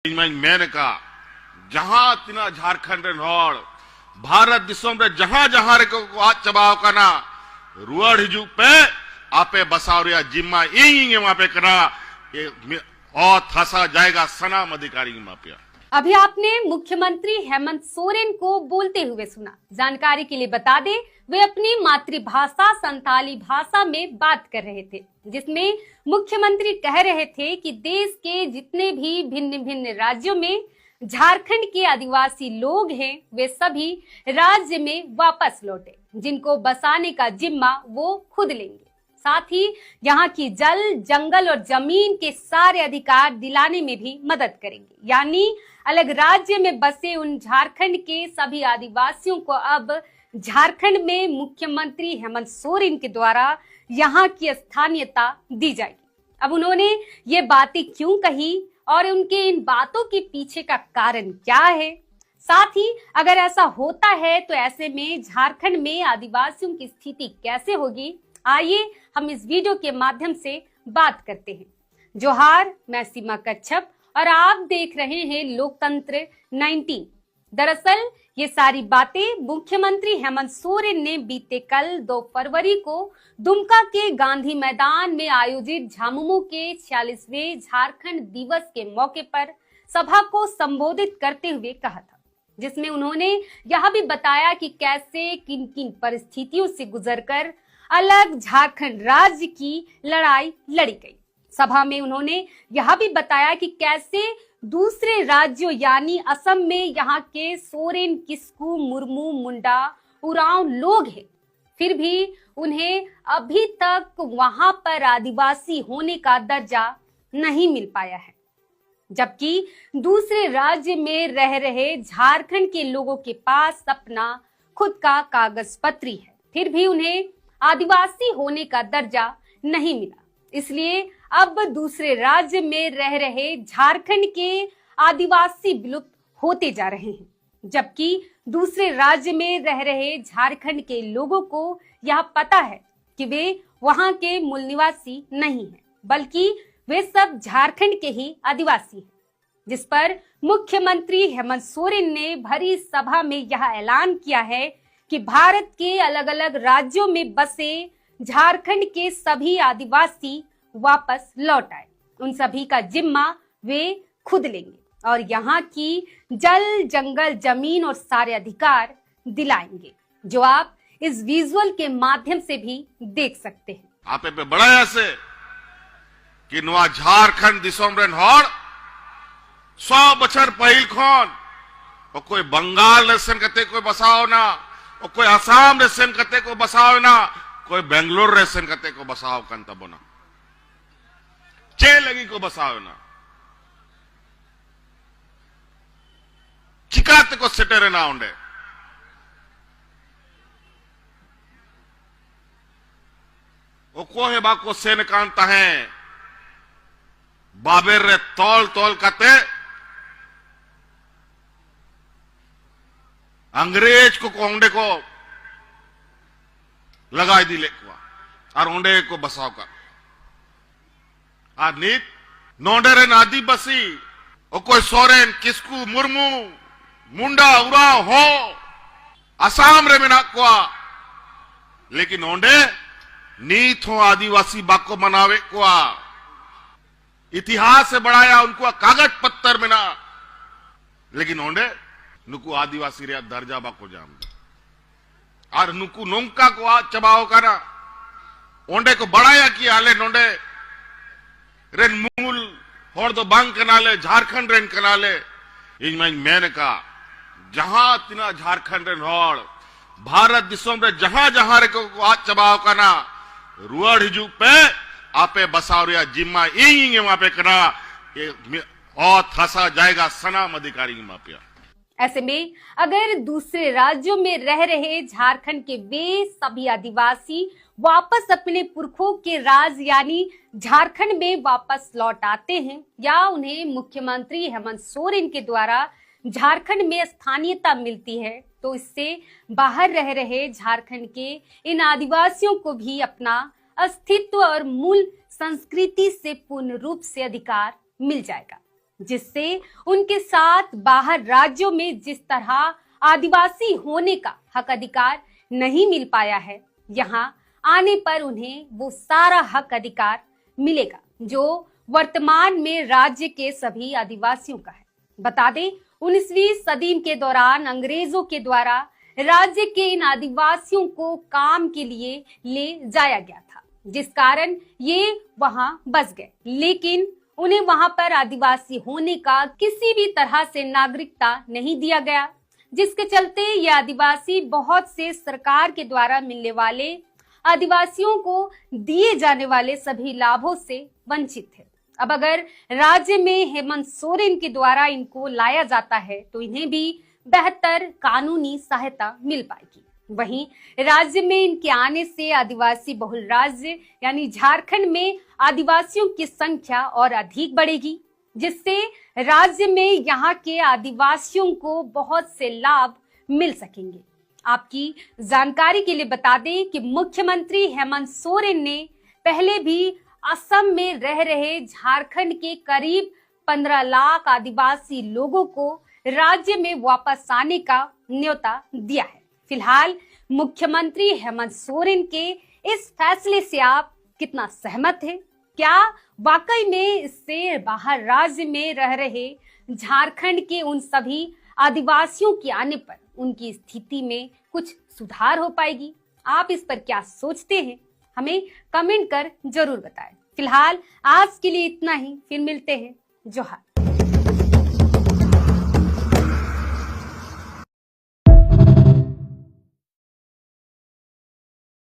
मैंने कहा जहां तीना झारखंड हॉल भारत दिसों में जहां जहां को चबाव करना रुआड़ हिजू पे आपे बसाव रिया जिम्मा इंग वहां पे करा और थसा जाएगा सनाम अधिकारी मापिया। अभी आपने मुख्यमंत्री हेमंत सोरेन को बोलते हुए सुना। जानकारी के लिए बता दें, वे अपनी मातृभाषा संताली भाषा में बात कर रहे थे, जिसमें मुख्यमंत्री कह रहे थे कि देश के जितने भी भिन्न भिन्न राज्यों में झारखंड के आदिवासी लोग हैं, वे सभी राज्य में वापस लौटे, जिनको बसाने का जिम्मा वो खुद लेंगे। साथ ही यहाँ की जल, जंगल और जमीन के सारे अधिकार दिलाने में भी मदद करेंगे। यानी अलग राज्य में बसे उन झारखंड के सभी आदिवासियों को अब झारखंड में मुख्यमंत्री हेमंत सोरेन के द्वारा यहाँ की स्थानीयता दी जाएगी। अब उन्होंने ये बातें क्यों कही और उनके इन बातों के पीछे का कारण क्या है, साथ ही अगर ऐसा होता है तो ऐसे में झारखंड में आदिवासियों की स्थिति कैसे होगी, आइए हम इस वीडियो के माध्यम से बात करते हैं। जोहार, मैं सीमा कच्छप और आप देख रहे हैं लोकतंत्र 19। दरअसल ये सारी बातें मुख्यमंत्री हेमंत सोरेन ने बीते कल 2 फरवरी को दुमका के गांधी मैदान में आयोजित झामुमो के 46वें झारखंड दिवस के मौके पर सभा को संबोधित करते हुए कहा था, जिसमें उन्होंने यह भी बताया कि कैसे किन किन परिस्थितियों से गुजरकर अलग झारखंड राज्य की लड़ाई लड़ी गई। सभा में उन्होंने यह भी बताया कि कैसे दूसरे राज्यों यानी असम में यहाँ के सोरेन, किस्कू, मुर्मू, मुंडा, उरांव लोग हैं, फिर भी उन्हें अभी तक वहां पर आदिवासी होने का दर्जा नहीं मिल पाया है, जबकि दूसरे राज्य में रह रहे झारखंड के लोगों के पास अपना खुद का कागज पत्री है, फिर भी उन्हें आदिवासी होने का दर्जा नहीं मिला। इसलिए अब दूसरे राज्य में रह रहे झारखंड के आदिवासी विलुप्त होते जा रहे हैं, जबकि दूसरे राज्य में रह रहे झारखंड के लोगों को यह पता है कि वे वहां के मूल निवासी नहीं हैं, बल्कि वे सब झारखंड के ही आदिवासी हैं। जिस पर मुख्यमंत्री हेमंत सोरेन ने भरी सभा में यह ऐलान किया है कि भारत के अलग अलग राज्यों में बसे झारखंड के सभी आदिवासी वापस लौट आए। उन सभी का जिम्मा वे खुद लेंगे और यहाँ की जल, जंगल, जमीन और सारे अधिकार दिलाएंगे, जो आप इस विजुअल के माध्यम से भी देख सकते हैं। आपे पे बड़ा ऐसे कि नुआ झारखंड दिसोम रेन हॉर 100 बछर पहिल खोन और कोई बंगाल रेसन कते कोई बसाओ ना, और कोई असम रेसन कते को बसाओ ना, कोई बेंगलोर रेसन कते को बसाओ कंता बोना चे लगी को बसाओ ना, चिकाते को सेटेरे ना उंडे वो कोहे बाको सेन कांता है बाबेर रे तोल तोल कते अंग्रेज को ओंडे को लगाई दी लेकुआ और ओंडे को बसाव का नीत नोंडे नादी बसी और कोई सोरेन, किस्कू, मुर्मू, मुंडा, उराव हो असम रे में नाकुआ, लेकिन ओंडे नीत हो आदिवासी बाको मनावे कुआ इतिहास से बढ़ाया उनको कागज पत्थर में ना, लेकिन ओंडे नुकु आदिवासी रे दर्जा बाको जाम और नुकु नोंका को आज चबाओ करा ओंडे को बढ़ाया कि आले नोंडे रेन मूल होड़ दो बांग कनाले झारखंड रेन कनाले मैंने कहा जहां तीना झारखंड रेन होड़ भारत दिसों में जहां जहां को आज चबाओ कना रुआड़ हिजू पे आपे बसाव रिया जिम्मा इंग वहां पे करा और थसा जाएगा सनाम अधिकारी मापिया। ऐसे में अगर दूसरे राज्यों में रह रहे झारखंड के वे सभी आदिवासी वापस अपने पुरखों के राज यानी झारखंड में वापस लौट आते हैं या उन्हें मुख्यमंत्री हेमंत सोरेन के द्वारा झारखंड में स्थानीयता मिलती है, तो इससे बाहर रह रहे झारखंड के इन आदिवासियों को भी अपना अस्तित्व और मूल संस्कृति से पूर्ण रूप से अधिकार मिल जाएगा। जिससे उनके साथ बाहर राज्यों में जिस तरह आदिवासी होने का हक अधिकार नहीं मिल पाया है, यहाँ आने पर उन्हें वो सारा हक अधिकार मिलेगा जो वर्तमान में राज्य के सभी आदिवासियों का है। बता दें, 19वीं सदी के दौरान अंग्रेजों के द्वारा राज्य के इन आदिवासियों को काम के लिए ले जाया गया था, जिस कारण ये वहां बस गए, लेकिन उन्हें वहां पर आदिवासी होने का किसी भी तरह से नागरिकता नहीं दिया गया, जिसके चलते ये आदिवासी बहुत से सरकार के द्वारा मिलने वाले आदिवासियों को दिए जाने वाले सभी लाभों से वंचित थे। अब अगर राज्य में हेमंत सोरेन के द्वारा इनको लाया जाता है तो इन्हें भी बेहतर कानूनी सहायता मिल पाएगी। वहीं राज्य में इनके आने से आदिवासी बहुल राज्य यानी झारखंड में आदिवासियों की संख्या और अधिक बढ़ेगी, जिससे राज्य में यहाँ के आदिवासियों को बहुत से लाभ मिल सकेंगे। आपकी जानकारी के लिए बता दें कि मुख्यमंत्री हेमंत सोरेन ने पहले भी असम में रह रहे झारखंड के करीब 15 लाख आदिवासी लोगों को राज्य में वापस आने का न्योता दिया है। फिलहाल मुख्यमंत्री हेमंत सोरेन के इस फैसले से आप कितना सहमत हैं? क्या वाकई में इससे बाहर राज्य में रह रहे झारखंड के उन सभी आदिवासियों के आने पर उनकी स्थिति में कुछ सुधार हो पाएगी? आप इस पर क्या सोचते हैं? हमें कमेंट कर जरूर बताएं। फिलहाल आज के लिए इतना ही, फिर मिलते हैं। जोहार।